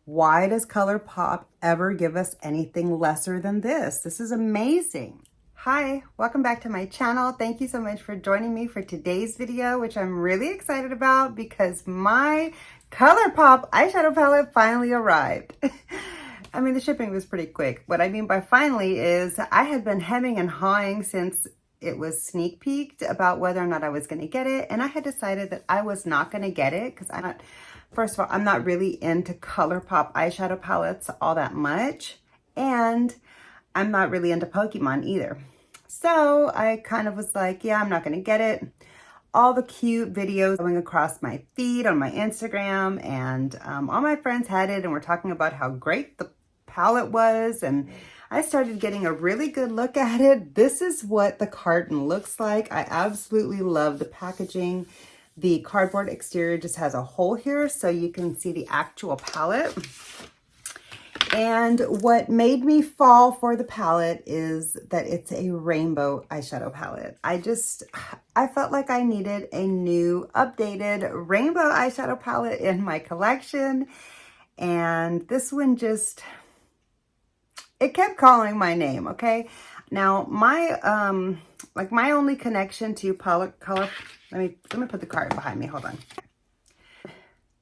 Why does Colourpop ever give us anything lesser than this? This is amazing. Hi, welcome back to my channel. Thank you so much for joining me for today's video, which I'm really excited about because my Colourpop eyeshadow palette finally arrived. I mean, the shipping was pretty quick. What I mean by finally is I had been hemming and hawing since it was sneak peeked about whether or not I was going to get it. And I had decided that I was not going to get it because first of all, I'm not really into Colourpop eyeshadow palettes all that much. And I'm not really into Pokemon either. So I kind of was like, yeah, I'm not going to get it. All the cute videos going across my feed on my Instagram, and all my friends had it and were talking about how great the palette was, and I started getting a really good look at it. This is what the carton looks like. I absolutely love the packaging. The cardboard exterior just has a hole here so you can see the actual palette. And what made me fall for the palette is that it's a rainbow eyeshadow palette. I felt like I needed a new updated rainbow eyeshadow palette in my collection. And this one just, it kept calling my name, okay? Now, my only connection to color, let me put the card behind me, hold on.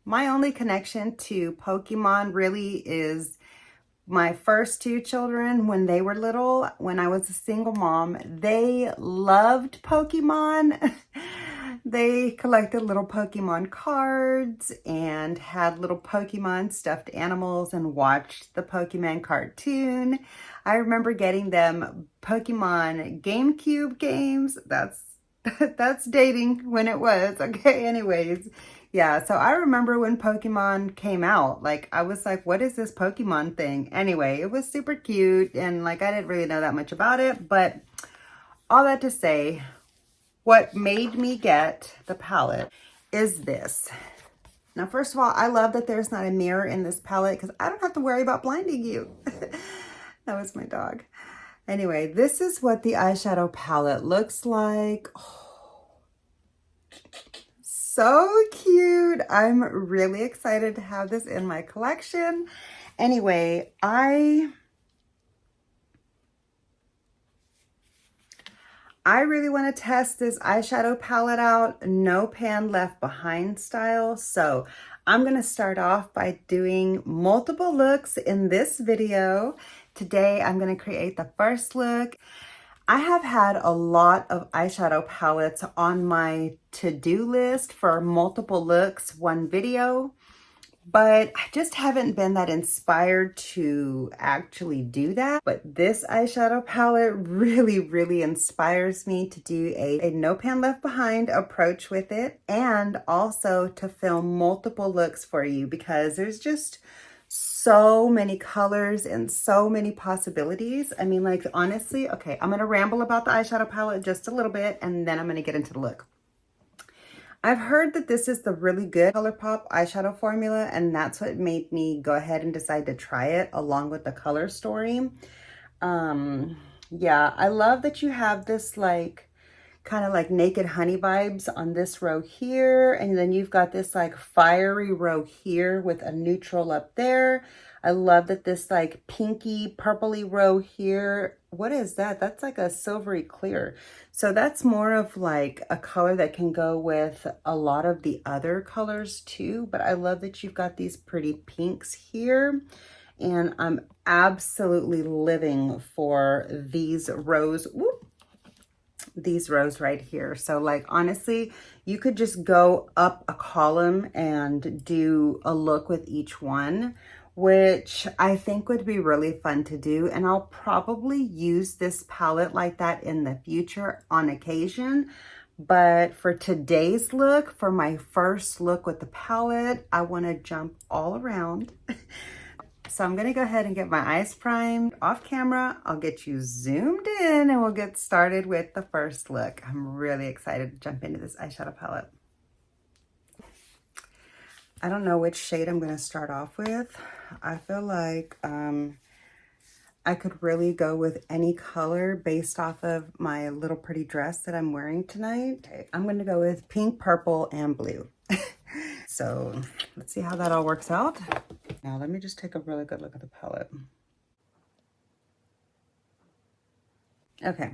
My only connection to Pokemon really is my first two children when they were little. When I was a single mom, they loved Pokemon. They collected little Pokemon cards and had little Pokemon stuffed animals and watched the Pokemon cartoon. I remember getting them Pokemon GameCube games. That's dating when it was, okay? Anyways, yeah, so I remember when Pokemon came out, like, I was like, what is this Pokemon thing? Anyway, it was super cute, and, like, I didn't really know that much about it, but all that to say, what made me get the palette is this. Now, first of all, I love that there's not a mirror in this palette because I don't have to worry about blinding you. That was my dog. Anyway, this is what the eyeshadow palette looks like. Oh, so cute. I'm really excited to have this in my collection. Anyway, I really want to test this eyeshadow palette out, no pan left behind style. So I'm going to start off by doing multiple looks in this video. Today, I'm going to create the first look. I have had a lot of eyeshadow palettes on my to-do list for multiple looks, one video, but I just haven't been that inspired to actually do that. But this eyeshadow palette really, really inspires me to do a no pan left behind approach with it, and also to film multiple looks for you because there's just so many colors and so many possibilities. I mean, like, honestly, okay, I'm gonna ramble about the eyeshadow palette just a little bit and then I'm gonna get into the look. I've heard that this is the really good Colourpop eyeshadow formula, and that's what made me go ahead and decide to try it along with the color story. Yeah, I love that you have this like kind of like Naked Honey vibes on this row here, and then you've got this like fiery row here with a neutral up there. I love that this like pinky purpley row here, what is that? That's like a silvery clear. So that's more of like a color that can go with a lot of the other colors too, but I love that you've got these pretty pinks here. And I'm absolutely living for these rows. Whoop, these rows right here. So like, honestly, you could just go up a column and do a look with each one, which I think would be really fun to do. And I'll probably use this palette like that in the future on occasion. But for today's look, for my first look with the palette, I want to jump all around. So I'm going to go ahead and get my eyes primed off camera. I'll get you zoomed in and we'll get started with the first look. I'm really excited to jump into this eyeshadow palette. I don't know which shade I'm going to start off with. I feel like I could really go with any color based off of my little pretty dress that I'm wearing tonight. Okay, I'm going to go with pink, purple, and blue. So let's see how that all works out. Now let me just take a really good look at the palette. Okay,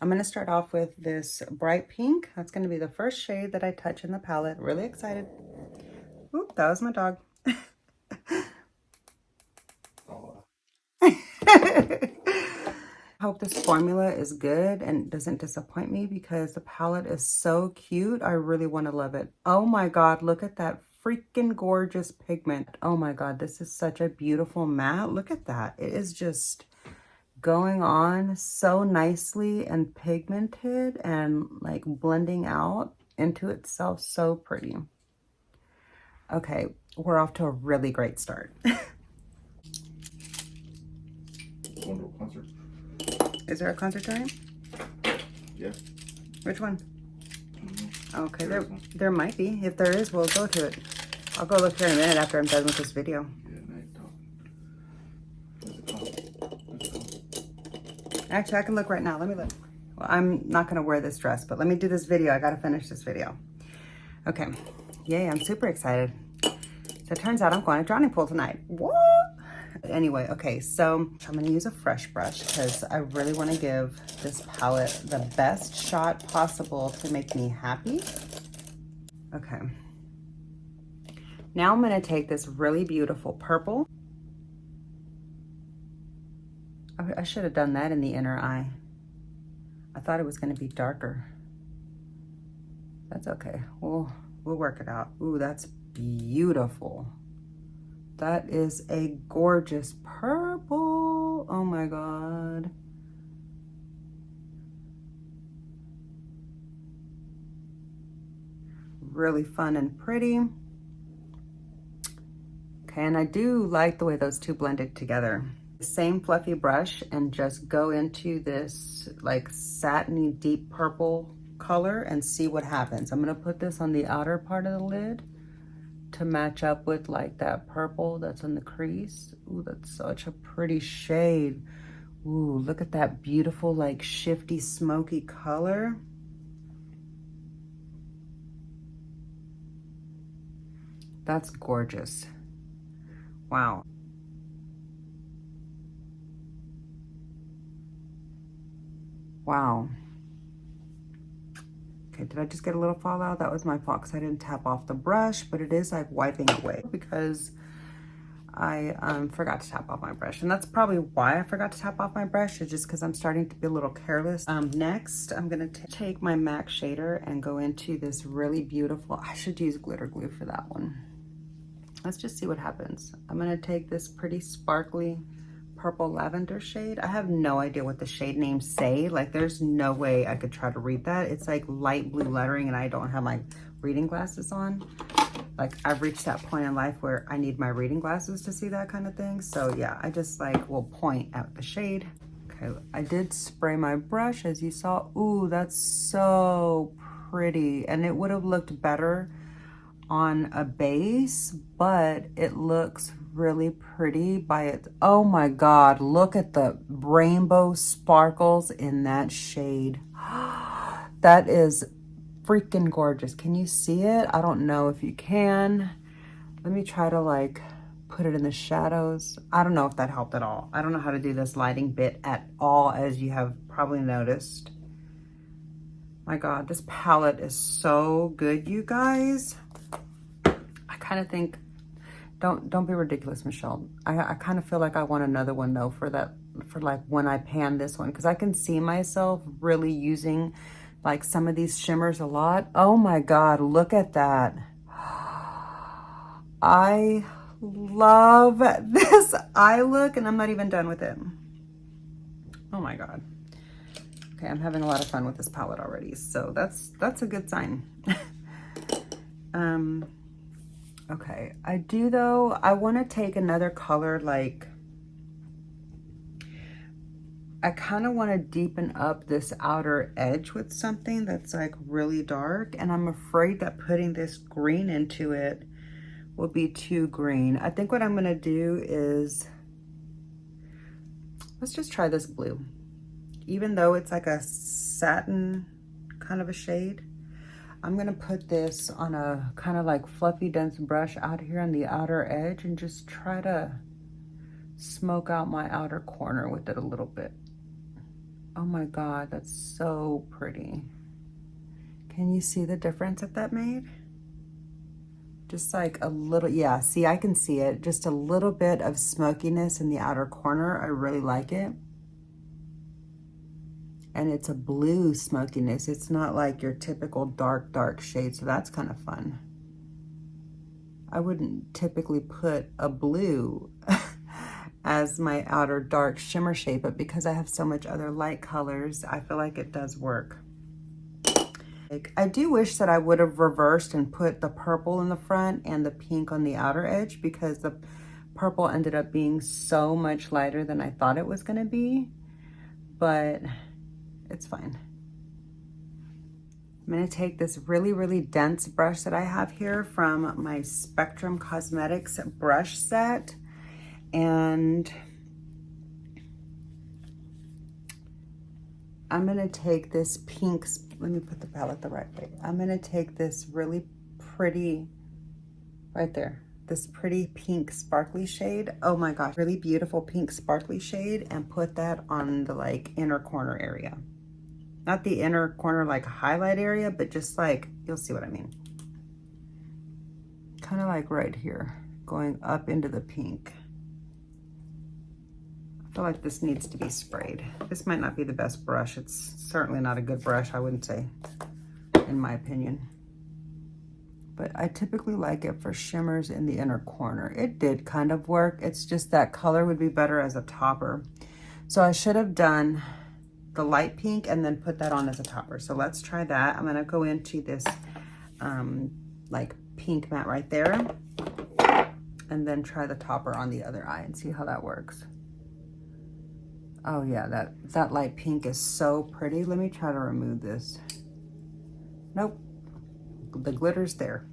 I'm going to start off with this bright pink. That's going to be the first shade that I touch in the palette. Really excited. Oop, that was my dog. I hope this formula is good and doesn't disappoint me because the palette is so cute. I really want to love it. Oh my God, look at that freaking gorgeous pigment. Oh my God, this is such a beautiful matte. Look at that. It is just going on so nicely and pigmented and like blending out into itself. So pretty. Okay, we're off to a really great start. Concert. Is there a concert time? Yeah. Which one? Okay, there might be. If there is, we'll go to it. I'll go look here in a minute after I'm done with this video. Actually, I can look right now. Let me look. Well, I'm not going to wear this dress, but let me do this video. I got to finish this video. Okay. Yay, I'm super excited. So it turns out I'm going to Drowning Pool tonight. What? Anyway, okay, so I'm going to use a fresh brush because I really want to give this palette the best shot possible to make me happy. Okay. Now I'm going to take this really beautiful purple. I should have done that in the inner eye. I thought it was going to be darker. That's okay. We'll work it out. Ooh, that's beautiful. That is a gorgeous purple. Oh my God. Really fun and pretty. Okay, and I do like the way those two blended together. Same fluffy brush and just go into this like satiny deep purple color and see what happens. I'm gonna put this on the outer part of the lid to match up with like that purple that's in the crease. Ooh, that's such a pretty shade. Ooh, look at that beautiful like shifty smoky color. That's gorgeous. Wow. Wow. Okay, did I just get a little fallout? That was my fault because I didn't tap off the brush, but it is like wiping away because I forgot to tap off my brush. And that's probably why I forgot to tap off my brush, is just because I'm starting to be a little careless. Next, I'm gonna take my MAC shader and go into this really beautiful, I should use glitter glue for that one. Let's just see what happens. I'm gonna take this pretty sparkly purple lavender shade. I have no idea what the shade names say. Like there's no way I could try to read that. It's like light blue lettering and I don't have my reading glasses on. Like I've reached that point in life where I need my reading glasses to see that kind of thing. So yeah, I just like will point at the shade. Okay, I did spray my brush as you saw. Ooh, that's so pretty. And it would have looked better on a base, but it looks really pretty by it. Oh my God, look at the rainbow sparkles in that shade. That is freaking gorgeous. Can you see it? I don't know if you can. Let me try to like put it in the shadows. I don't know if that helped at all. I don't know how to do this lighting bit at all, as you have probably noticed. My God, this palette is so good, you guys. I kind of think, don't be ridiculous, Michelle. I kind of feel like I want another one though for that, for like when I pan this one, because I can see myself really using like some of these shimmers a lot. Oh my God, look at that. I love this eye look and I'm not even done with it. Oh my God. Okay, I'm having a lot of fun with this palette already, so that's a good sign. Okay, I do though, I want to take another color, like I kind of want to deepen up this outer edge with something that's like really dark, and I'm afraid that putting this green into it will be too green. I think what I'm going to do is, let's just try this blue. Even though it's like a satin kind of a shade, I'm gonna put this on a kind of like fluffy dense brush out here on the outer edge and just try to smoke out my outer corner with it a little bit. Oh my God, that's so pretty. Can you see the difference that made? Just like a little, yeah, see, I can see it. Just a little bit of smokiness in the outer corner. I really like it. And it's a blue smokiness. It's not like your typical dark shade, so that's kind of fun. I wouldn't typically put a blue as my outer dark shimmer shade, but because I have so much other light colors, I feel like it does work. I do wish that I would have reversed and put the purple in the front and the pink on the outer edge, because the purple ended up being so much lighter than I thought it was going to be, but it's fine. I'm going to take this really dense brush that I have here from my Spectrum Cosmetics brush set, and I'm going to take this pink, let me put the palette the right way. I'm going to take this really pretty, right there, this pretty pink sparkly shade. Oh my gosh, really beautiful pink sparkly shade, and put that on the like inner corner area. Not the inner corner like highlight area, but just like, you'll see what I mean. Kind of like right here, going up into the pink. I feel like this needs to be sprayed. This might not be the best brush. It's certainly not a good brush, I wouldn't say, in my opinion. But I typically like it for shimmers in the inner corner. It did kind of work. It's just that color would be better as a topper. So I should have done the light pink and then put that on as a topper. So let's try that. I'm gonna go into this like pink matte right there, and then try the topper on the other eye and see how that works. Oh yeah, that light pink is so pretty. Let me try to remove this. Nope, the glitter's there.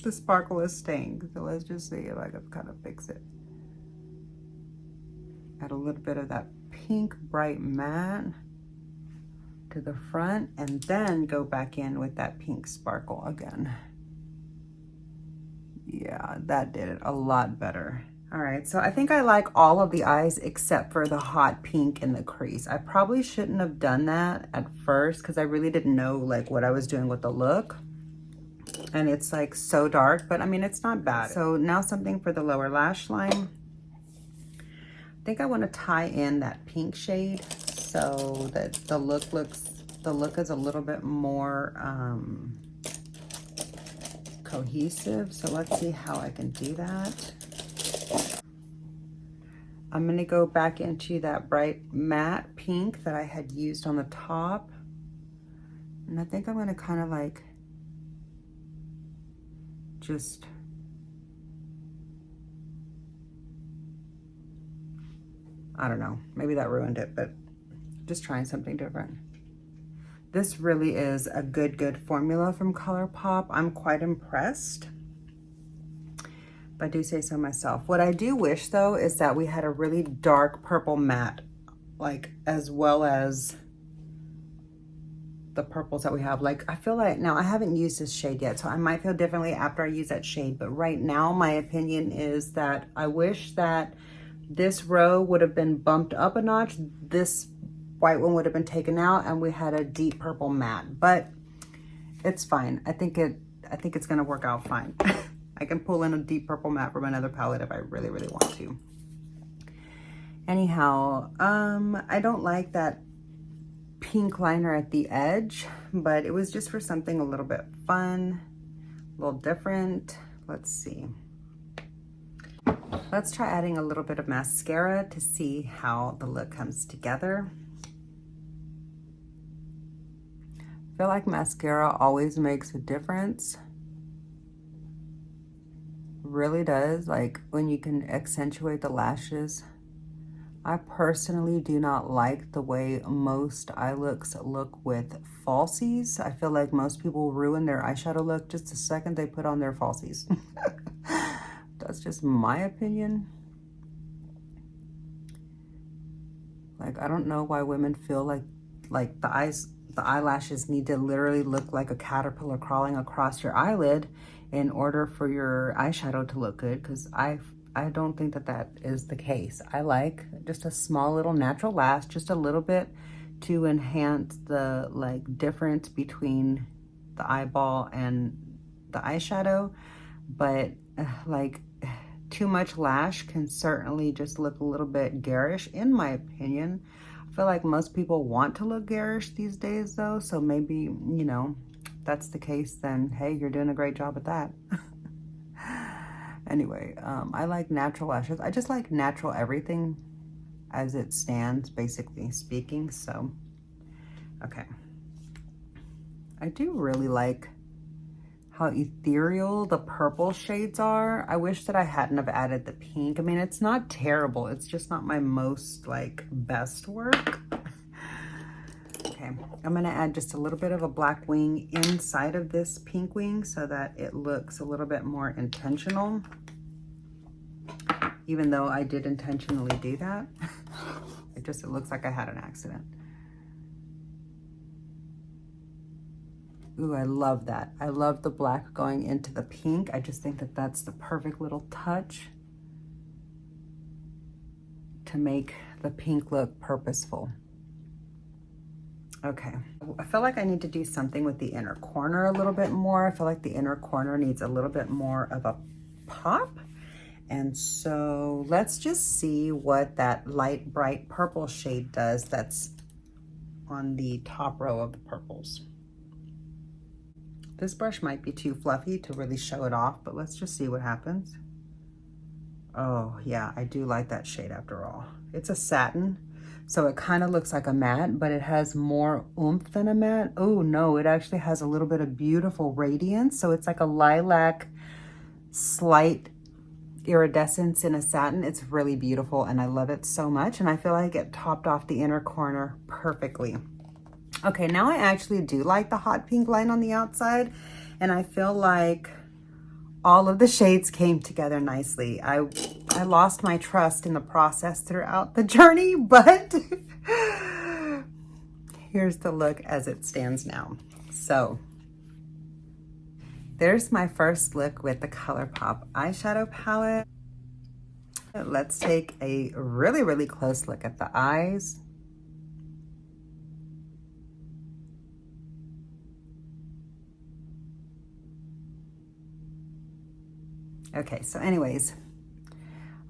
the sparkle is staying. So let's just see if I can kind of fix it. Add a little bit of that pink bright matte to the front, and then go back in with that pink sparkle again. Yeah, that did it a lot better. All right, so I think I like all of the eyes except for the hot pink in the crease. I probably shouldn't have done that at first because I really didn't know like what I was doing with the look. And it's like so dark, but I mean, it's not bad. So now something for the lower lash line. I think I want to tie in that pink shade so that the look is a little bit more cohesive. So let's see how I can do that. I'm going to go back into that bright matte pink that I had used on the top. And I think I'm going to kind of like just I don't know, maybe that ruined it, but just trying something different. This really is a good formula from Colourpop. I'm quite impressed, if I do say so myself. What I do wish though is that we had a really dark purple matte, like as well as the purples that we have. Like I feel like, now I haven't used this shade yet, so I might feel differently after I use that shade, but right now my opinion is that I wish that this row would have been bumped up a notch. This white one would have been taken out and we had a deep purple matte, but it's fine. I think it's gonna work out fine. I can pull in a deep purple matte from another palette if I really want to. Anyhow, I don't like that pink liner at the edge, but it was just for something a little bit fun, a little different. Let's see. Let's try adding a little bit of mascara to see how the look comes together. I feel like mascara always makes a difference. Really does, like when you can accentuate the lashes. I personally do not like the way most eye looks look with falsies. I feel like most people ruin their eyeshadow look just the second they put on their falsies. That's just my opinion. Like, I don't know why women feel like the eyes, the eyelashes need to literally look like a caterpillar crawling across your eyelid in order for your eyeshadow to look good, because I don't think that that is the case. I like just a small little natural lash, just a little bit to enhance the like difference between the eyeball and the eyeshadow, but like too much lash can certainly just look a little bit garish in my opinion. I feel like most people want to look garish these days though, so maybe, you know, that's the case, then hey, you're doing a great job at that. Anyway, I like natural lashes. I just like natural everything as it stands, basically speaking. So, okay. I do really like how ethereal the purple shades are. I wish that I hadn't have added the pink. I mean, it's not terrible. It's just not my most like best work. Okay, I'm gonna add just a little bit of a black wing inside of this pink wing so that it looks a little bit more intentional. Even though I did intentionally do that, it looks like I had an accident. Ooh, I love that. I love the black going into the pink. I just think that that's the perfect little touch to make the pink look purposeful. Okay, I feel like I need to do something with the inner corner a little bit more. I feel like the inner corner needs a little bit more of a pop. And so let's just see what that light, bright purple shade does that's on the top row of the purples. This brush might be too fluffy to really show it off, but let's just see what happens. Oh yeah, I do like that shade after all. It's a satin, so it kind of looks like a matte, but it has more oomph than a matte. Oh no, it actually has a little bit of beautiful radiance. So it's like a lilac, slight iridescence in a satin. It's really beautiful and I love it so much. And I feel like it topped off the inner corner perfectly. Okay, now I actually do like the hot pink line on the outside, and I feel like all of the shades came together nicely. I lost my trust in the process throughout the journey, but here's the look as it stands now. So there's my first look with the Colourpop eyeshadow palette. Let's take a really, really close look at the eyes. Okay, so anyways,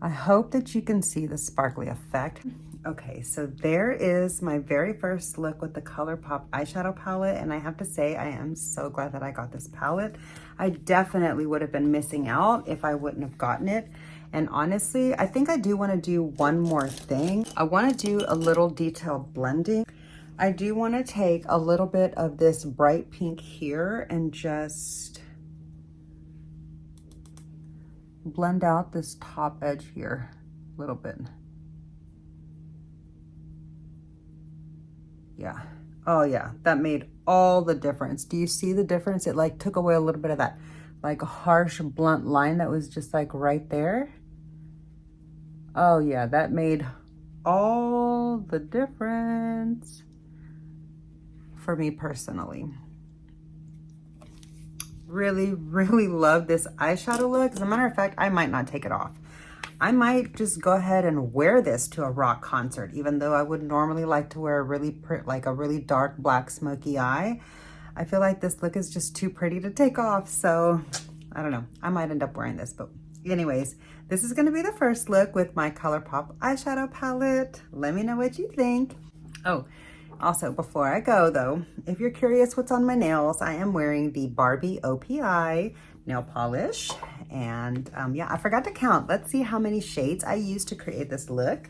I hope that you can see the sparkly effect. Okay, so there is my very first look with the Colourpop eyeshadow palette, and I have to say I am so glad that I got this palette. I definitely would have been missing out if I wouldn't have gotten it. And honestly, I think I do want to do one more thing. I want to do a little detailed blending. I do want to take a little bit of this bright pink here and just blend out this top edge here a little bit. Yeah. Oh yeah, that made all the difference. Do you see the difference? It like took away a little bit of that like harsh blunt line that was just like right there. Oh yeah, that made all the difference for me personally. Really, really love this eyeshadow look. As a matter of fact, I might not take it off. I might just go ahead and wear this to a rock concert, even though I would normally like to wear a really dark black smoky eye. I feel like this look is just too pretty to take off, so I don't know. I might end up wearing this, but anyways, this is going to be the first look with my Colourpop eyeshadow palette. Let me know what you think. Oh, also, before I go though, if you're curious what's on my nails, I am wearing the Barbie OPI nail polish. And yeah, I forgot to count. Let's see how many shades I used to create this look.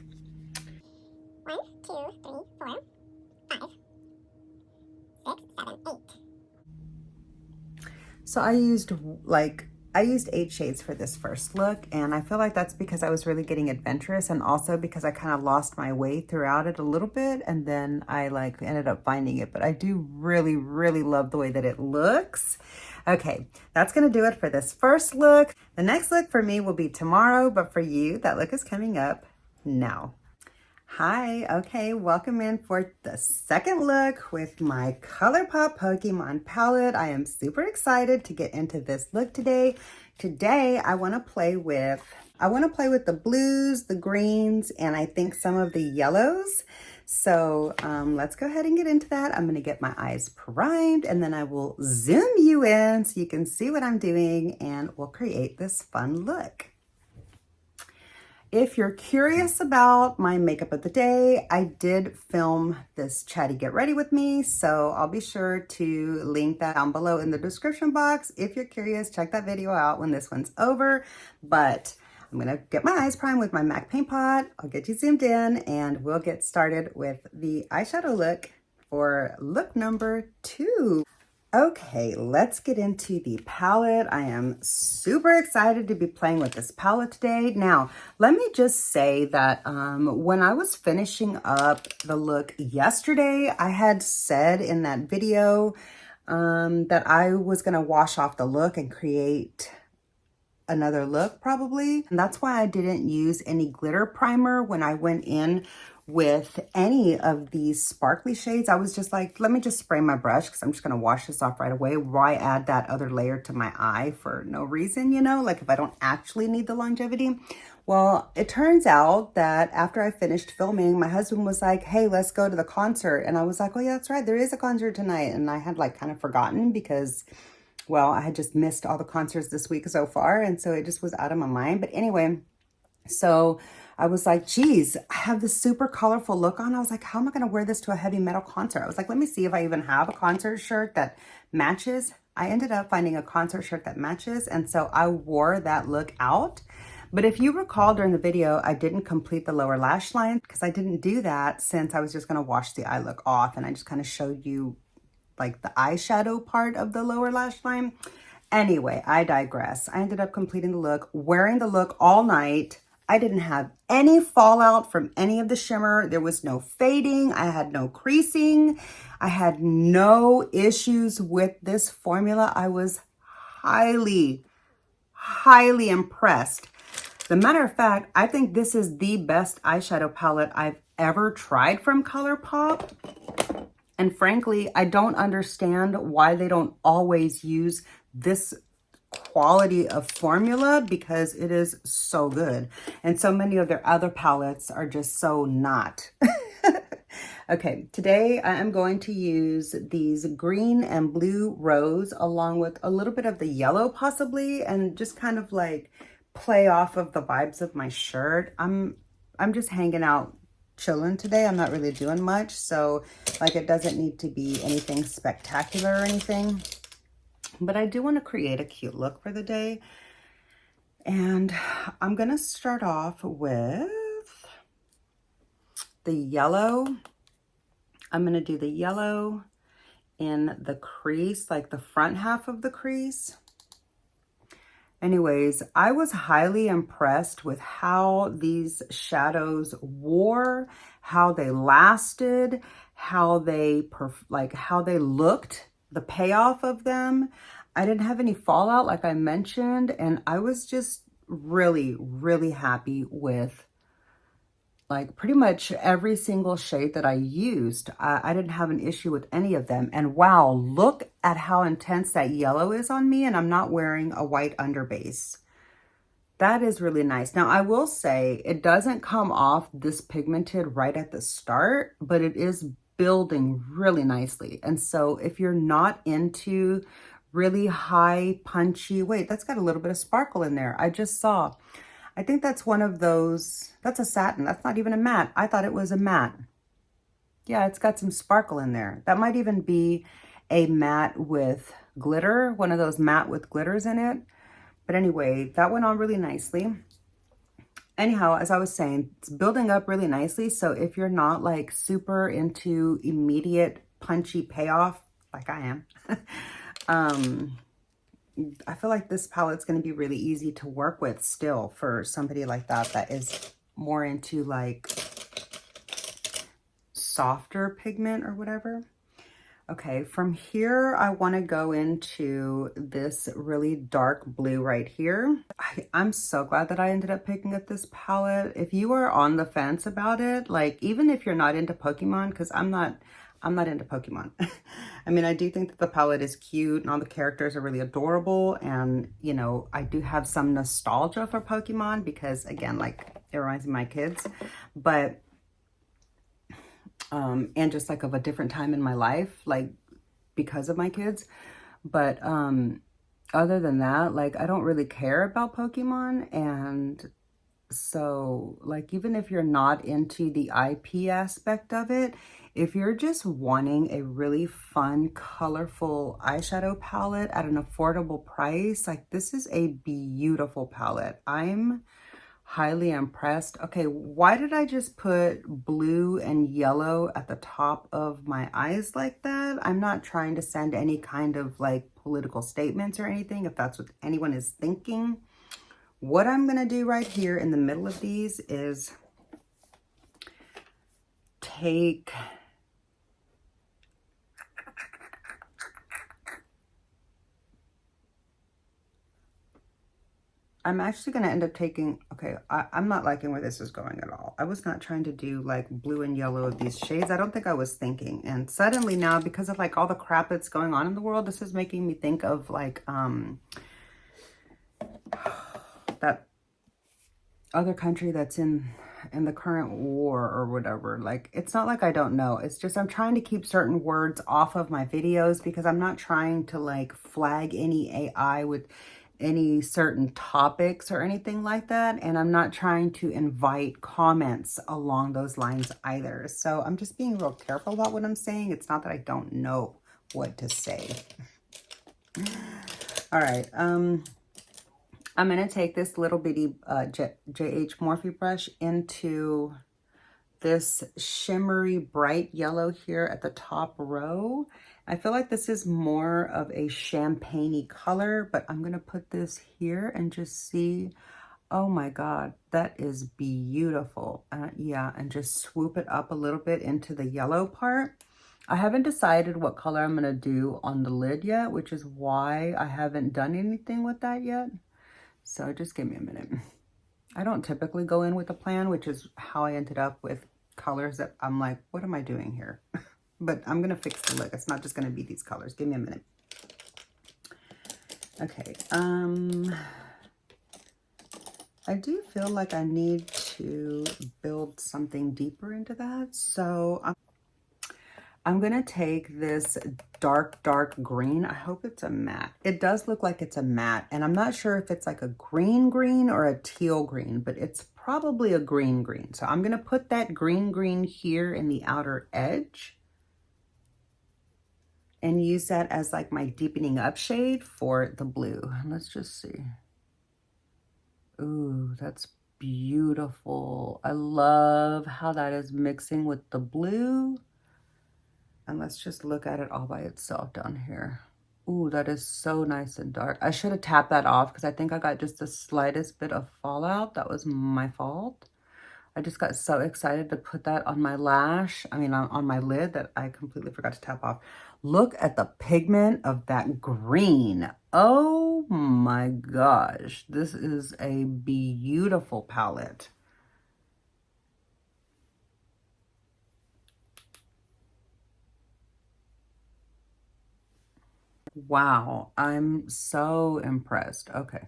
1, 2, 3, 4, 5, 6, 7, 8. So I used 8 shades for this first look, and I feel like that's because I was really getting adventurous, and also because I kind of lost my way throughout it a little bit, and then I like ended up finding it. But I do really, really love the way that it looks. Okay, that's gonna do it for this first look. The next look for me will be tomorrow, but for you, that look is coming up now. Hi, okay, welcome in for the second look with my Colourpop Pokemon palette. I am super excited to get into this look today. Today, I want to play with the blues, the greens, and I think some of the yellows. So let's go ahead and get into that. I'm going to get my eyes primed and then I will zoom you in so you can see what I'm doing and we'll create this fun look. If you're curious about my makeup of the day, I did film this chatty get ready with me, so I'll be sure to link that down below in the description box. If you're curious, check that video out when this one's over. But I'm gonna get my eyes primed with my MAC paint pot. I'll get you zoomed in and we'll get started with the eyeshadow look for look number 2. Okay, let's get into the palette. I am super excited to be playing with this palette today. Now, let me just say that when I was finishing up the look yesterday, I had said in that video that I was gonna wash off the look and create another look probably. And that's why I didn't use any glitter primer when I went in with any of these sparkly shades. I was just like, let me just spray my brush because I'm just going to wash this off right away. Why add that other layer to my eye for no reason, you know, like if I don't actually need the longevity. Well, it turns out that after I finished filming, my husband was like, hey, let's go to the concert. And I was like, oh yeah, that's right. There is a concert tonight. And I had like kind of forgotten because, well, I had just missed all the concerts this week so far. And so it just was out of my mind. But anyway, so I was like, geez, I have this super colorful look on. I was like, how am I going to wear this to a heavy metal concert? I was like, let me see if I even have a concert shirt that matches. I ended up finding a concert shirt that matches. And so I wore that look out. But if you recall during the video, I didn't complete the lower lash line because I didn't do that since I was just going to wash the eye look off. And I just kind of showed you like the eyeshadow part of the lower lash line. Anyway, I digress. I ended up completing the look, wearing the look all night. I didn't have any fallout from any of the shimmer. There was no fading. I had no creasing. I had no issues with this formula. I was highly impressed. As a matter of fact, I think this is the best eyeshadow palette I've ever tried from Colourpop. And frankly, I don't understand why they don't always use this quality of formula because it is so good. And so many of their other palettes are just so not. Okay, today I am going to use these green and blue rose along with a little bit of the yellow possibly and just kind of like play off of the vibes of my shirt. I'm just hanging out chilling today. I'm not really doing much, so like it doesn't need to be anything spectacular or anything, but I do want to create a cute look for the day. And I'm gonna start off with the yellow. I'm gonna do the yellow in the crease, like the front half of the crease. Anyways, I was highly impressed with how these shadows wore, how they lasted, how they looked, the payoff of them. I didn't have any fallout like I mentioned, and I was just really happy with like pretty much every single shade that I used. I didn't have an issue with any of them. And wow, look at how intense that yellow is on me, and I'm not wearing a white underbase. That is really nice. Now, I will say it doesn't come off this pigmented right at the start, but it is building really nicely. And so if you're not into really high punchy, wait, that's got a little bit of sparkle in there. I just saw. I think that's one of those, that's a satin. That's not even a matte. I thought it was a matte. Yeah, it's got some sparkle in there. That might even be a matte with glitter, one of those matte with glitters in it. But anyway, that went on really nicely. Anyhow, as I was saying, it's building up really nicely. So if you're not like super into immediate punchy payoff, like I am, I feel like this palette's going to be really easy to work with still for somebody like that is more into like softer pigment or whatever. Okay, from here, I want to go into this really dark blue right here. I'm so glad that I ended up picking up this palette. If you are on the fence about it, like even if you're not into Pokemon, because I'm not into Pokemon. I mean, I do think that the palette is cute and all the characters are really adorable. And, you know, I do have some nostalgia for Pokemon because, again, like it reminds me of my kids. But and just like of a different time in my life, like because of my kids. But other than that, like I don't really care about Pokemon. And so like even if you're not into the IP aspect of it, if you're just wanting a really fun, colorful eyeshadow palette at an affordable price, like this is a beautiful palette. I'm highly impressed. Okay, why did I just put blue and yellow at the top of my eyes like that? I'm not trying to send any kind of like political statements or anything, if that's what anyone is thinking. What I'm gonna do right here in the middle of these is take I'm actually going to end up taking, okay, I'm not liking where this is going at all. I was not trying to do like blue and yellow of these shades. I don't think I was thinking. And suddenly now, because of like all the crap that's going on in the world, this is making me think of like that other country that's in the current war or whatever. Like, it's not like I don't know. It's just I'm trying to keep certain words off of my videos because I'm not trying to like flag any AI with any certain topics or anything like that. And I'm not trying to invite comments along those lines either. So I'm just being real careful about what I'm saying. It's not that I don't know what to say. All right. I'm going to take this little bitty JH Morphe brush into this shimmery bright yellow here at the top row. I feel like this is more of a champagne-y color, but I'm going to put this here and just see. Oh my God, that is beautiful. Yeah, and just swoop it up a little bit into the yellow part. I haven't decided what color I'm going to do on the lid yet, which is why I haven't done anything with that yet. So just give me a minute. I don't typically go in with a plan, which is how I ended up with colors that I'm like, what am I doing here? But I'm going to fix the lid. It's not just going to be these colors. Give me a minute. Okay. I do feel like I need to build something deeper into that. So I'm going to take this dark green. I hope it's a matte. It does look like it's a matte, and I'm not sure if it's like a green or a teal green, but it's probably a green. So I'm going to put that green here in the outer edge and use that as like my deepening up shade for the blue. Let's just see. Ooh, that's beautiful. I love how that is mixing with the blue. And let's just look at it all by itself down here. Ooh, that is so nice and dark. I should have tapped that off because I think I got just the slightest bit of fallout. That was my fault. I just got so excited to put that on my lash. I mean, on my lid that I completely forgot to tap off. Look at the pigment of that green. Oh my gosh. This is a beautiful palette. Wow, I'm so impressed. Okay.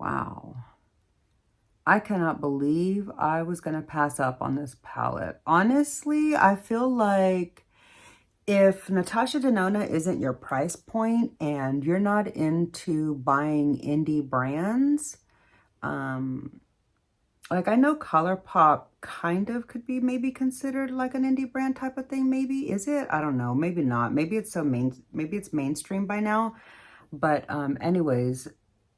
Wow. I cannot believe I was going to pass up on this palette. Honestly, I feel like if Natasha Denona isn't your price point and you're not into buying indie brands, like I know Colourpop kind of could be maybe considered like an indie brand type of thing. Maybe, is it? I don't know. Maybe not. Maybe it's maybe it's mainstream by now. But anyways,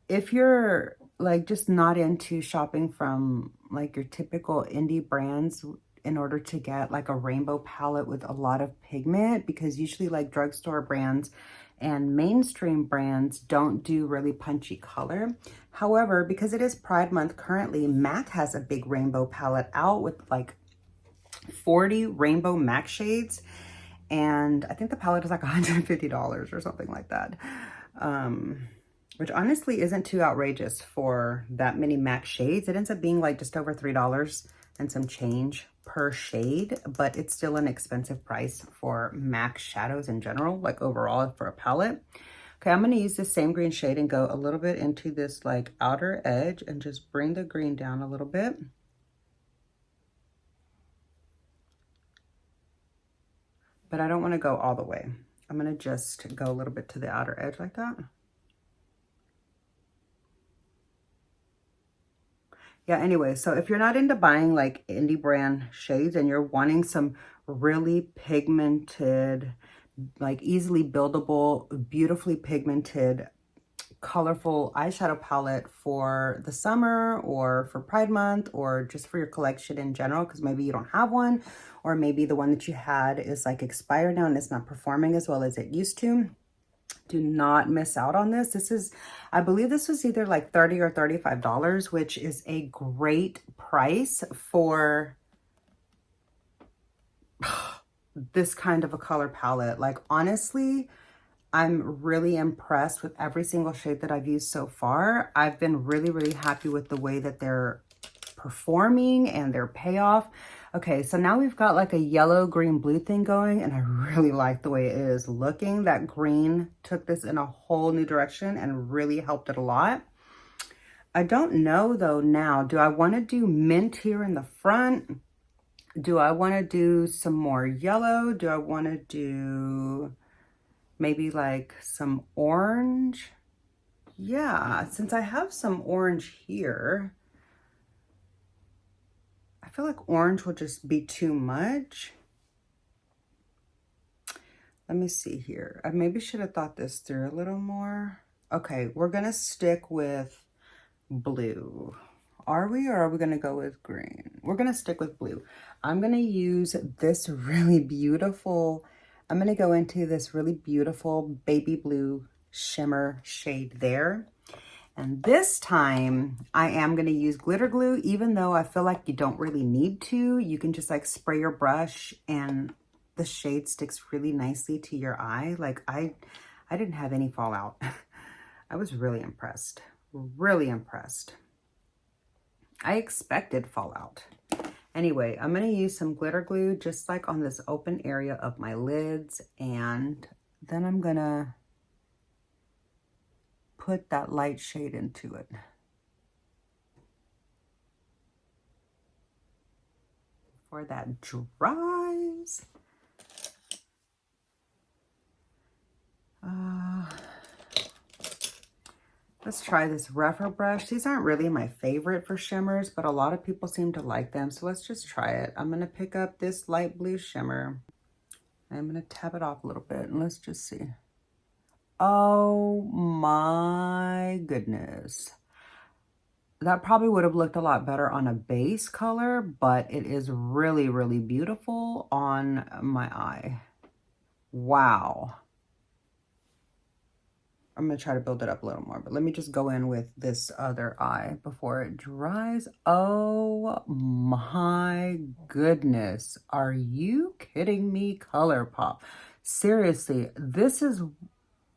if you're like just not into shopping from like your typical indie brands, in order to get like a rainbow palette with a lot of pigment, because usually like drugstore brands and mainstream brands don't do really punchy color. However, because it is Pride Month currently, MAC has a big rainbow palette out with like 40 rainbow MAC shades. And I think the palette is like $150 or something like that. Which honestly isn't too outrageous for that many MAC shades. It ends up being like just over $3 and some change per shade, but it's still an expensive price for MAC shadows in general, like overall for a palette. Okay, I'm gonna use this same green shade and go a little bit into this like outer edge and just bring the green down a little bit. But I don't wanna go all the way. I'm gonna just go a little bit to the outer edge like that. Yeah, anyway, so if you're not into buying like indie brand shades and you're wanting some really pigmented, like easily buildable, beautifully pigmented, colorful eyeshadow palette for the summer or for Pride Month or just for your collection in general, because maybe you don't have one, or maybe the one that you had is like expired now and it's not performing as well as it used to, do not miss out on this. This is, I believe this was either like $30 or $35, which is a great price for this kind of a color palette. Like honestly, I'm really impressed with every single shade that I've used so far. I've been really, really happy with the way that they're performing and their payoff. Okay, so now we've got like a yellow, green, blue thing going, and I really like the way it is looking. That green took this in a whole new direction and really helped it a lot. I don't know though now, do I want to do mint here in the front? Do I want to do some more yellow? Do I want to do maybe like some orange? Yeah, since I have some orange here, I feel like orange will just be too much. Let me see here. I maybe should have thought this through a little more. Okay, we're gonna stick with blue. Are we, or are we gonna go with green? We're gonna stick with blue. I'm gonna use this really beautiful, I'm gonna go into this really beautiful baby blue shimmer shade there. And this time I am going to use glitter glue, even though I feel like you don't really need to. You can just like spray your brush and the shade sticks really nicely to your eye. Like I didn't have any fallout. I was really impressed, really impressed. I expected fallout. Anyway, I'm going to use some glitter glue just like on this open area of my lids, and then I'm going to put that light shade into it. Before that dries. Let's try this rougher brush. These aren't really my favorite for shimmers, but a lot of people seem to like them. So let's just try it. I'm going to pick up this light blue shimmer. I'm going to tap it off a little bit and let's just see. Oh my goodness. That probably would have looked a lot better on a base color, but it is really, really beautiful on my eye. Wow. I'm going to try to build it up a little more, but let me just go in with this other eye before it dries. Oh my goodness. Are you kidding me, Colourpop? Seriously, this is...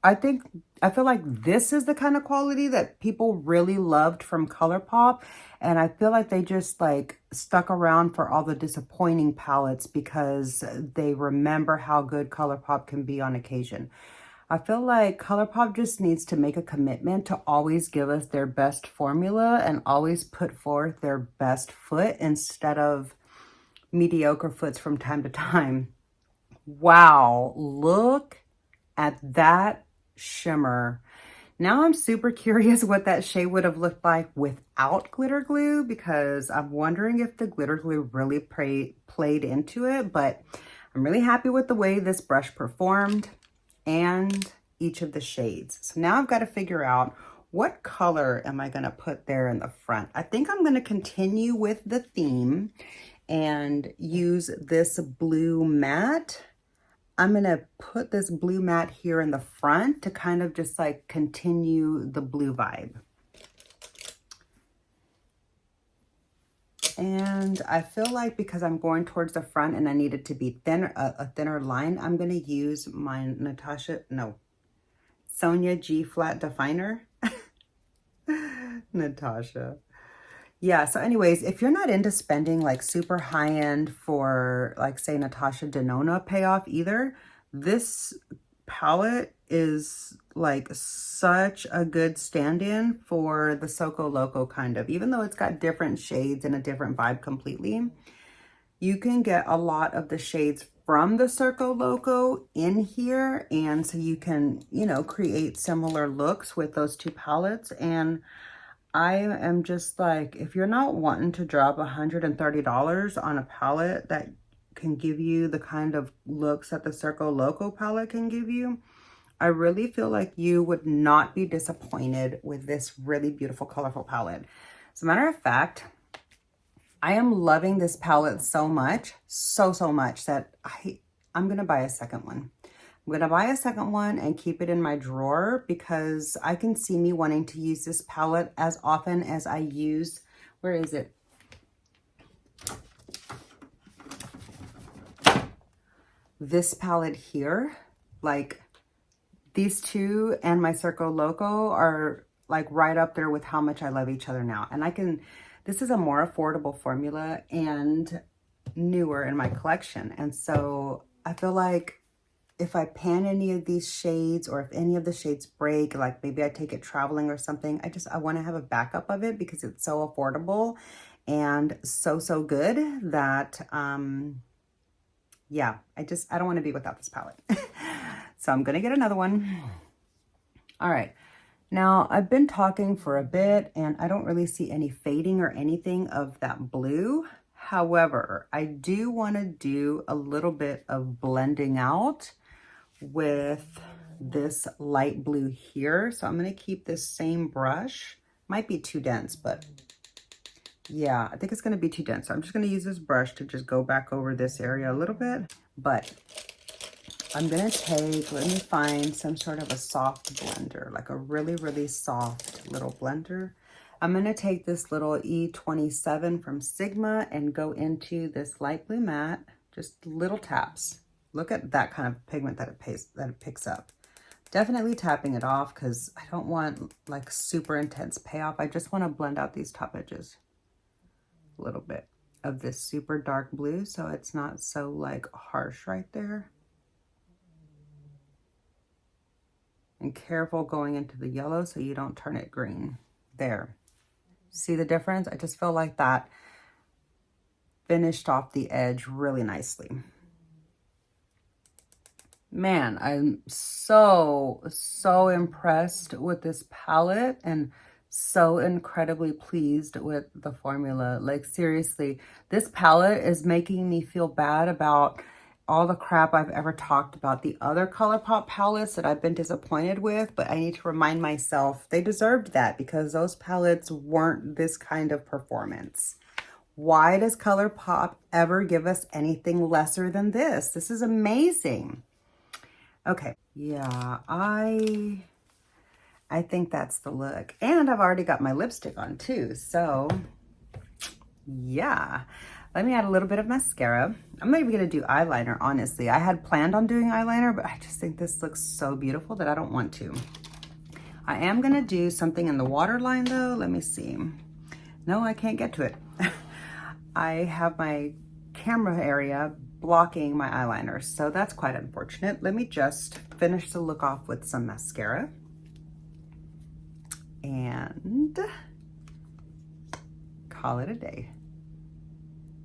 I feel like this is the kind of quality that people really loved from Colourpop. And I feel like they just like stuck around for all the disappointing palettes because they remember how good Colourpop can be on occasion. I feel like Colourpop just needs to make a commitment to always give us their best formula and always put forth their best foot instead of mediocre foots from time to time. Wow, look at that shimmer. Now I'm super curious what that shade would have looked like without glitter glue, because I'm wondering if the glitter glue really played into it, but I'm really happy with the way this brush performed and each of the shades. So now I've got to figure out what color am I going to put there in the front. I think I'm going to continue with the theme and use this blue matte. I'm gonna put this blue matte here in the front to kind of just like continue the blue vibe. And I feel like because I'm going towards the front and I need it to be thinner, a thinner line, I'm gonna use my Sonia G Flat Definer. Natasha. Yeah, so anyways, if you're not into spending like super high-end for like say Natasha Denona payoff either, this palette is like such a good stand-in for the Soko Loco kind of, even though it's got different shades and a different vibe completely. You can get a lot of the shades from the Soko Loco in here, and so you can, you know, create similar looks with those two palettes. And I am just like, if you're not wanting to drop $130 on a palette that can give you the kind of looks that the Circo Loco palette can give you, I really feel like you would not be disappointed with this really beautiful, colorful palette. As a matter of fact, I am loving this palette so much, so much that I'm going to buy a second one. I'm going to buy a second one and keep it in my drawer because I can see me wanting to use this palette as often as I use, where is it? This palette here. Like these two and my Circo Loco are like right up there with how much I love each other now. And this is a more affordable formula and newer in my collection. And so I feel like if I pan any of these shades, or if any of the shades break, like maybe I take it traveling or something, I want to have a backup of it because it's so affordable and so good that, yeah, I don't want to be without this palette. So I'm going to get another one. All right. Now I've been talking for a bit and I don't really see any fading or anything of that blue. However, I do want to do a little bit of blending out with this light blue here. So I'm going to keep this same brush. Might be too dense, but yeah, I think it's going to be too dense. So I'm just going to use this brush to just go back over this area a little bit. But I'm going to let me find some sort of a soft blender, like a really soft little blender. I'm going to take this little E27 from Sigma and go into this light blue matte, just little taps. Look at that kind of pigment that it picks up. Definitely tapping it off because I don't want like super intense payoff. I just want to blend out these top edges. A little bit of this super dark blue so it's not so like harsh right there. And careful going into the yellow so you don't turn it green. There. See the difference? I just feel like that finished off the edge really nicely. Man, I'm so impressed with this palette and so incredibly pleased with the formula. Like seriously, this palette is making me feel bad about all the crap I've ever talked about the other Colourpop palettes that I've been disappointed with, but I need to remind myself they deserved that because those palettes weren't this kind of performance. Why does Colourpop ever give us anything lesser than this? This is amazing. Okay, yeah, I think that's the look. And I've already got my lipstick on too, so yeah. Let me add a little bit of mascara. I'm maybe gonna do eyeliner, honestly. I had planned on doing eyeliner, but I just think this looks so beautiful that I don't want to. I am gonna do something in the waterline though. Let me see. No, I can't get to it. I have my camera area blocking my eyeliner, so that's quite unfortunate. Let me just finish the look off with some mascara. And call it a day.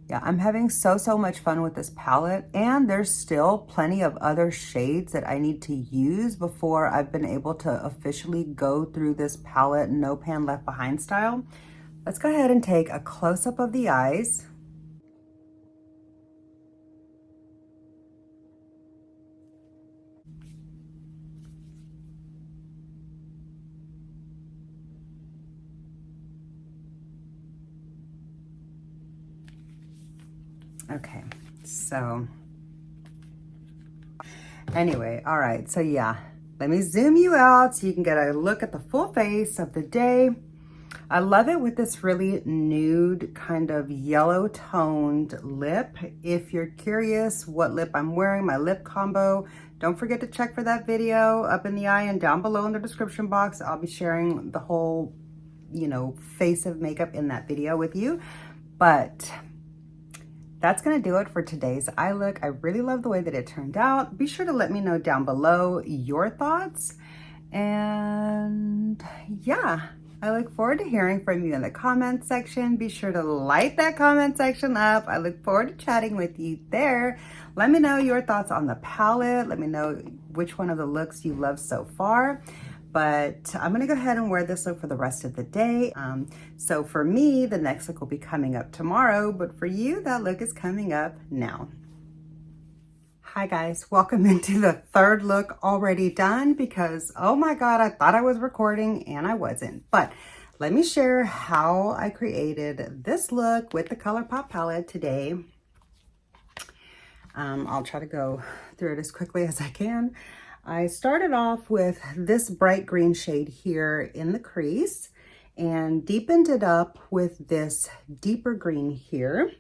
Yeah, I'm having so much fun with this palette, and there's still plenty of other shades that I need to use before I've been able to officially go through this palette no pan left behind style. Let's go ahead and take a close-up of the eyes. Okay, so anyway, all right, so yeah, let me zoom you out so you can get a look at the full face of the day. I love it with this really nude kind of yellow toned lip. If you're curious what lip I'm wearing, my lip combo, don't forget to check for that video up in the eye and down below in the description box. I'll be sharing the whole, face of makeup in that video with you. But that's gonna do it for today's eye look. I really love the way that it turned out. Be sure to let me know down below your thoughts. And yeah, I look forward to hearing from you in the comment section. Be sure to light that comment section up. I look forward to chatting with you there. Let me know your thoughts on the palette. Let me know which one of the looks you love so far. But I'm gonna go ahead and wear this look for the rest of the day. So for me, the next look will be coming up tomorrow, but for you, that look is coming up now. Hi guys, welcome into the third look already done because, oh my God, I thought I was recording and I wasn't. But let me share how I created this look with the Colourpop palette today. I'll try to go through it as quickly as I can. I started off with this bright green shade here in the crease and deepened it up with this deeper green here.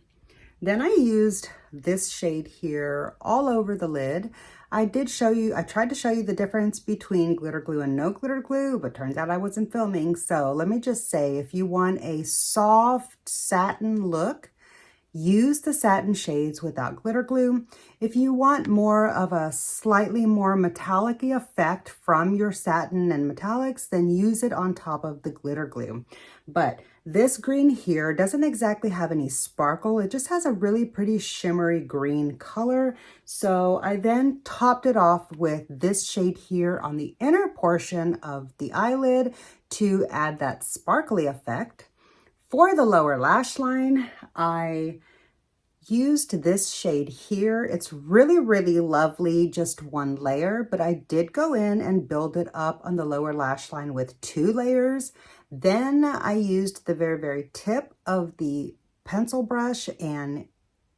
Then I used this shade here all over the lid. I tried to show you the difference between glitter glue and no glitter glue, but turns out I wasn't filming. So let me just say, if you want a soft satin look, use the satin shades without glitter glue. If you want more of a slightly more metallic-y effect from your satin and metallics, then use it on top of the glitter glue. But this green here doesn't exactly have any sparkle. It just has a really pretty shimmery green color. So I then topped it off with this shade here on the inner portion of the eyelid to add that sparkly effect. For the lower lash line, I used this shade here. It's really, really lovely, just one layer, but I did go in and build it up on the lower lash line with 2 layers. Then I used the very, very tip of the pencil brush and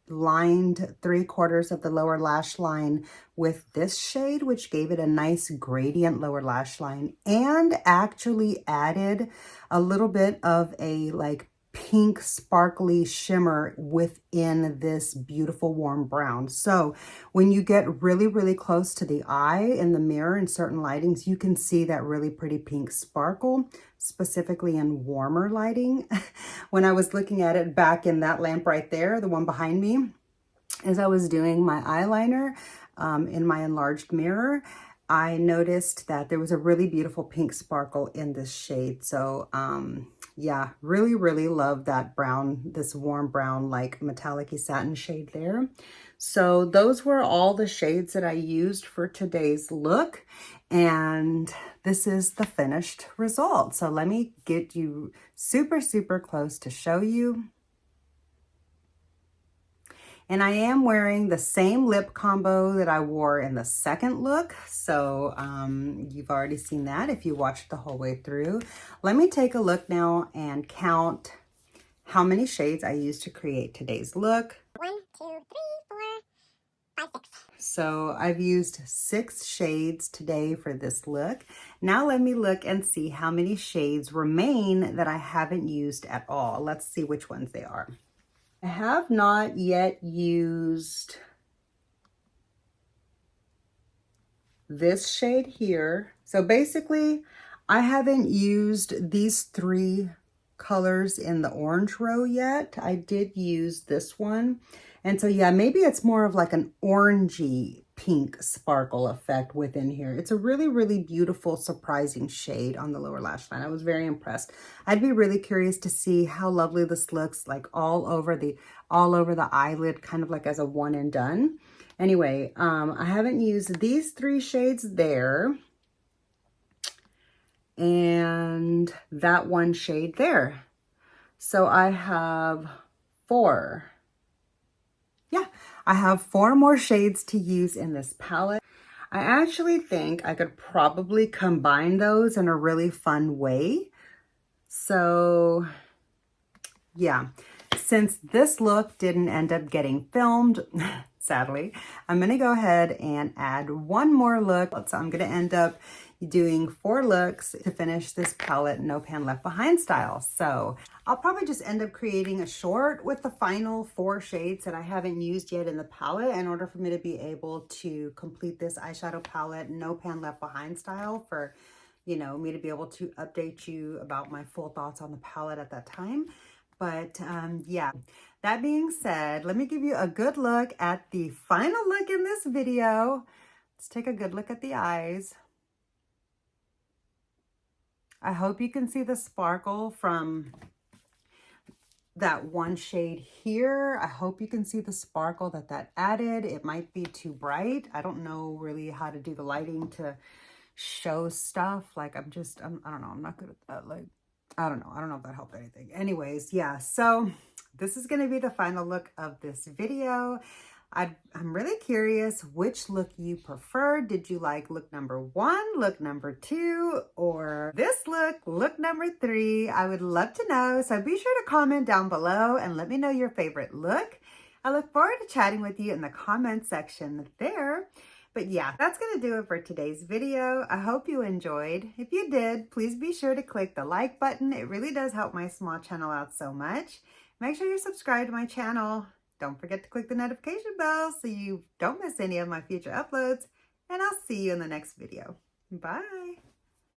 lined 3/4 of the lower lash line with this shade, which gave it a nice gradient lower lash line and actually added a little bit of a like pink sparkly shimmer within this beautiful warm brown. So when you get really, really close to the eye in the mirror in certain lightings, you can see that really pretty pink sparkle, specifically in warmer lighting. When I was looking at it back in that lamp right there, the one behind me, as I was doing my eyeliner in my enlarged mirror, I noticed that there was a really beautiful pink sparkle in this shade. So yeah, really, really love that brown, this warm brown, like metallic-y satin shade there. So those were all the shades that I used for today's look. And this is the finished result. So let me get you super, super close to show you. And I am wearing the same lip combo that I wore in the second look. So you've already seen that if you watched the whole way through. Let me take a look now and count how many shades I used to create today's look. 1, 2, 3, 4, 5, 6. So I've used 6 shades today for this look. Now let me look and see how many shades remain that I haven't used at all. Let's see which ones they are. I have not yet used this shade here. So basically, I haven't used these 3 colors in the orange row yet. I did use this one. And so yeah, maybe it's more of like an orangey pink sparkle effect within here. It's a really, really beautiful, surprising shade on the lower lash line. I was very impressed. I'd be really curious to see how lovely this looks like all over the eyelid, kind of like as a one and done. Anyway, I haven't used these 3 shades there and that one shade there. So I have 4. Yeah, I have 4 more shades to use in this palette. I actually think I could probably combine those in a really fun way. So yeah, Since this look didn't end up getting filmed, sadly, I'm going to go ahead and add one more look. So I'm going to end up doing 4 looks to finish this palette No Pan Left Behind style. So I'll probably just end up creating a short with the final 4 shades that I haven't used yet in the palette in order for me to be able to complete this eyeshadow palette No Pan Left Behind style for, you know, me to be able to update you about my full thoughts on the palette at that time. But yeah, that being said, let me give you a good look at the final look in this video. Let's take a good look at the eyes. I hope you can see the sparkle from that one shade here. I hope you can see the sparkle that added. It might be too bright. I don't know really how to do the lighting to show stuff. Like I don't know. I'm not good at that. Like, I don't know if that helped anything. Anyways, yeah. So this is going to be the final look of this video. I'm really curious which look you prefer. Did you like look number 1, look number 2, or this look number 3? I would love to know. So be sure to comment down below and let me know your favorite look. I look forward to chatting with you in the comment section there. But yeah, that's going to do it for today's video. I hope you enjoyed. If you did, please be sure to click the like button. It really does help my small channel out so much. Make sure you're subscribed to my channel. Don't forget to click the notification bell so you don't miss any of my future uploads. And I'll see you in the next video. Bye.